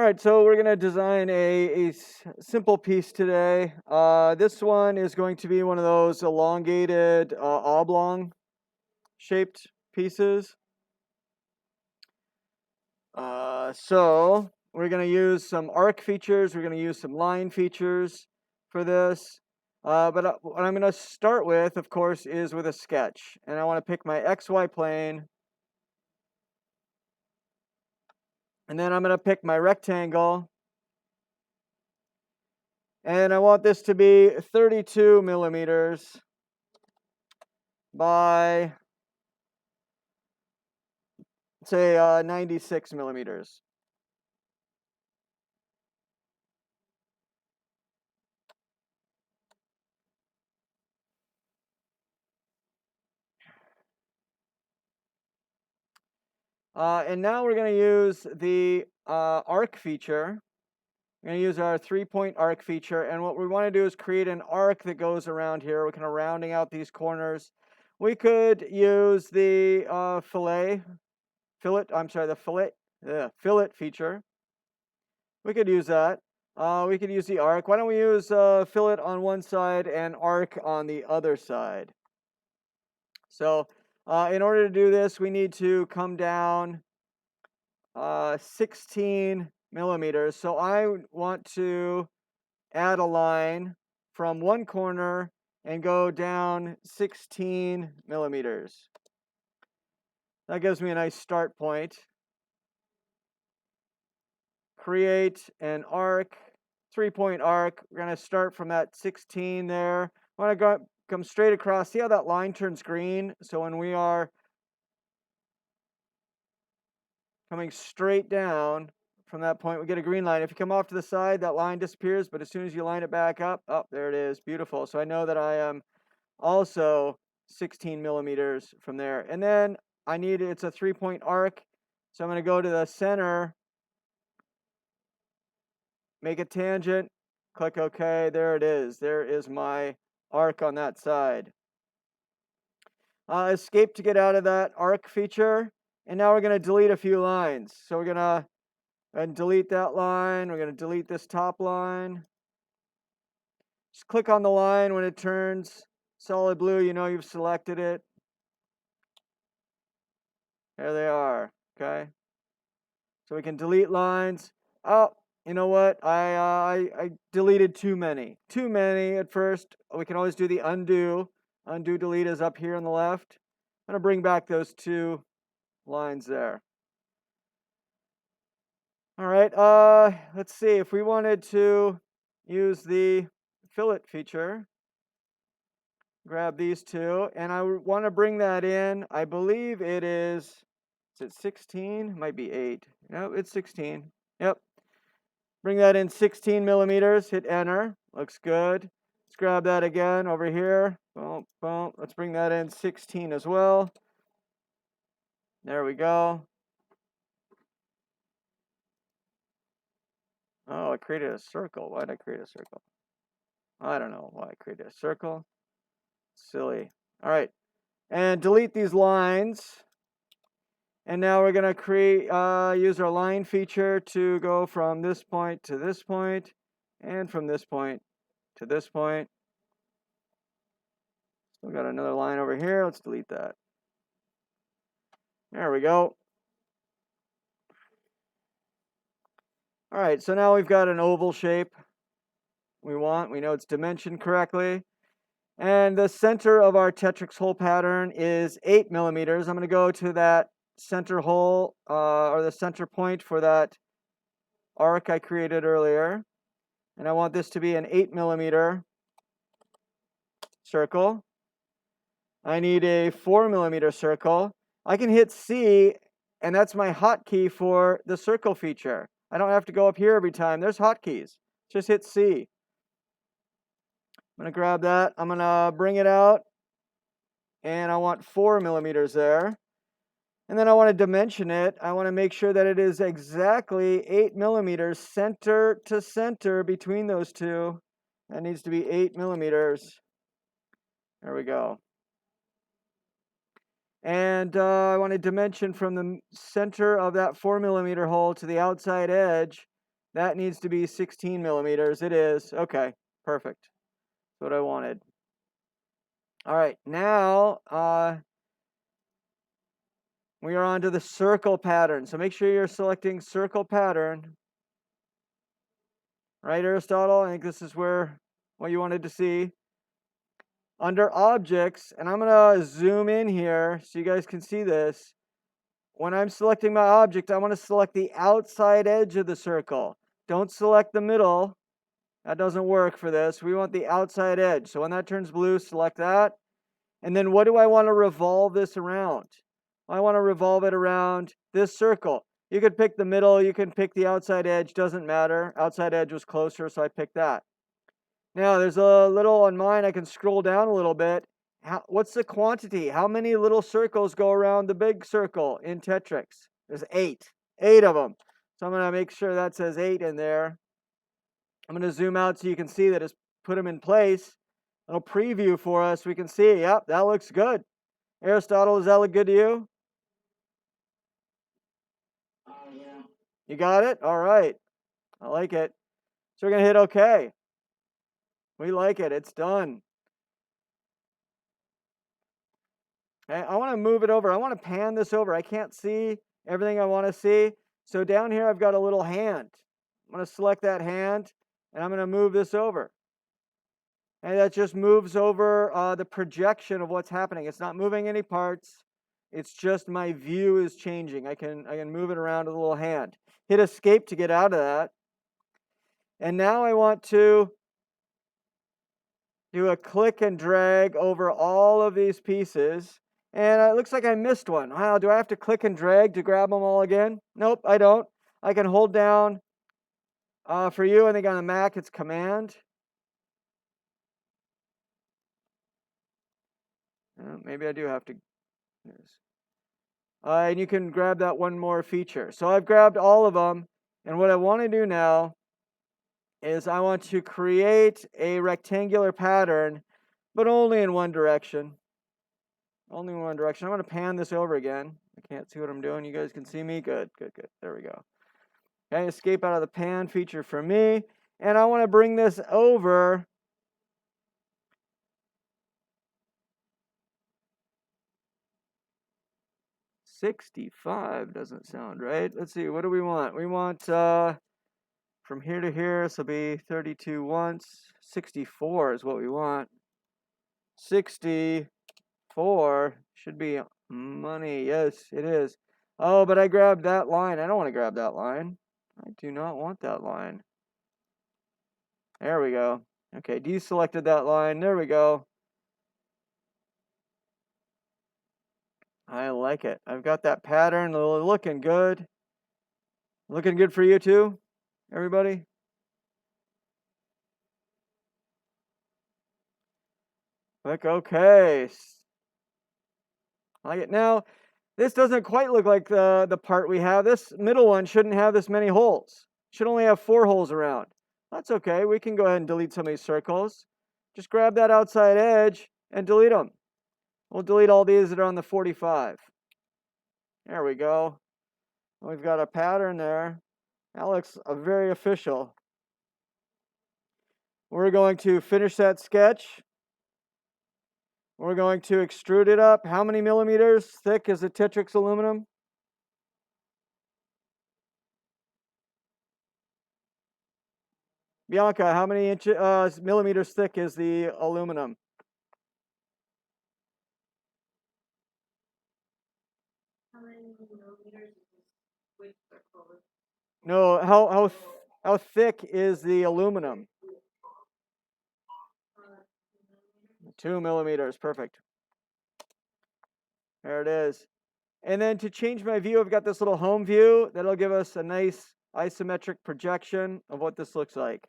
right, so we're going to design a simple piece today. This one is going to be one of those elongated, oblong shaped pieces. So we're going to use some arc features. We're going to use some line features for this. But what I'm going to start with, of course, is with a sketch. And I want to pick my XY plane. And then I'm going to pick my rectangle. And I want this to be 32 millimeters by, say, 96 millimeters. And now we're going to use the arc feature. We're going to use our 3-point arc feature. And what we want to do is create an arc that goes around here. We're kind of rounding out these corners. We could use the fillet feature. We could use that. We could use the arc. Why don't we use fillet on one side and arc on the other side? So in order to do this, we need to come down 16 millimeters. So I want to add a line from one corner and go down 16 millimeters. That gives me a nice start point. Create an arc, 3-point arc. We're going to start from that 16 there. I want to come straight across. See how that line turns green? So when we are coming straight down from that point, we get a green line. If you come off to the side, that line disappears, but as soon as you line it back up, oh, there it is. Beautiful. So I know that I am also 16 millimeters from there. And then it's a 3-point arc. So I'm going to go to the center, make a tangent, click OK. There it is. There is my arc on that side. Escape to get out of that arc feature. And now we're going to delete a few lines. So we're going to delete that line. We're going to delete this top line. Just click on the line when it turns solid blue. You know you've selected it. There they are. Okay. So we can delete lines. Oh, you know what? I deleted too many. Too many at first. We can always do the undo. Undo delete is up here on the left. I'm going to bring back those 2 lines there. All right, let's see. If we wanted to use the fillet feature, grab these 2, and I want to bring that in. I believe is it 16? Might be 8. No, it's 16. Yep. Bring that in 16 millimeters, hit enter. Looks good. Let's grab that again over here. Boom, boom. Let's bring that in 16 as well. There we go. Oh, I created a circle. Why did I create a circle? I don't know why I created a circle. Silly. All right. And delete these lines. And now we're going to use our line feature to go from this point to this point, and from this point to this point. We've got another line over here. Let's delete that. There we go. All right, so now we've got an oval shape we want. We know it's dimensioned correctly. And the center of our Tetrix hole pattern is 8 millimeters. I'm going to go to that center hole, or the center point for that arc I created earlier. And I want this to be an 8 millimeter circle. I need a 4 millimeter circle. I can hit C, and that's my hotkey for the circle feature. I don't have to go up here every time. There's hotkeys. Just hit C. I'm going to grab that. I'm going to bring it out, and I want 4 millimeters there. And then I want to dimension it. I want to make sure that it is exactly 8 millimeters center to center between those 2. That needs to be 8 millimeters. There we go. And I want to dimension from the center of that 4 millimeter hole to the outside edge. that needs to be 16 millimeters. It is. Okay, perfect. That's what I wanted. All right, now we are on to the circle pattern. So make sure you're selecting circle pattern. Right, Aristotle? I think this is where what you wanted to see. Under objects, and I'm going to zoom in here so you guys can see this. When I'm selecting my object, I want to select the outside edge of the circle. Don't select the middle. That doesn't work for this. We want the outside edge. So when that turns blue, select that. And then what do I want to revolve this around? I want to revolve it around this circle. You could pick the middle. You can pick the outside edge. Doesn't matter. Outside edge was closer, so I picked that. Now, there's a little on mine. I can scroll down a little bit. What's the quantity? How many little circles go around the big circle in Tetrix? There's 8. 8 of them. So I'm going to make sure that says 8 in there. I'm going to zoom out so you can see that it's put them in place. A little preview for us. We can see, yep, that looks good. Aristotle, does that look good to you? Yeah. You got it? All right. I like it. So we're going to hit OK. We like it. It's done. Okay, I want to move it over. I want to pan this over. I can't see everything I want to see. So down here, I've got a little hand. I'm going to select that hand, and I'm going to move this over. And that just moves over the projection of what's happening. It's not moving any parts. It's just my view is changing. I can move it around with a little hand. Hit escape to get out of that. And now I want to do a click and drag over all of these pieces. And it looks like I missed one. Wow, do I have to click and drag to grab them all again? Nope, I don't. I can hold down, for you, I think on the Mac, it's Command. Maybe I do have to. And you can grab that one more feature. So I've grabbed all of them. And what I want to do now is I want to create a rectangular pattern, but only in one direction. Only in one direction. I'm going to pan this over again. I can't see what I'm doing. You guys can see me? Good, good, good. There we go. Okay, escape out of the pan feature for me. And I want to bring this over. $65 doesn't sound right. Let's see, what do we want? We want from here to here, so be 32 once. 64 is what we want. 64 should be money. Yes, it is. Oh, but I grabbed that line. I don't want to grab that line. I do not want that line. There we go. Okay, deselected that line. There we go. I like it. I've got that pattern looking good. Looking good for you too, everybody? Click OK. I like it. Now, this doesn't quite look like the part we have. This middle one shouldn't have this many holes. Should only have 4 holes around. That's okay. We can go ahead and delete some of these circles. Just grab that outside edge and delete them. We'll delete all these that are on the 45. There we go. We've got a pattern there. That looks very official. We're going to finish that sketch. We're going to extrude it up. How many millimeters thick is the Tetrix aluminum? Bianca, how many millimeters thick is the aluminum? How many millimeters is this width circle? No, how thick is the aluminum? 2 millimeters, perfect. There it is. And then to change my view, I've got this little home view that'll give us a nice isometric projection of what this looks like.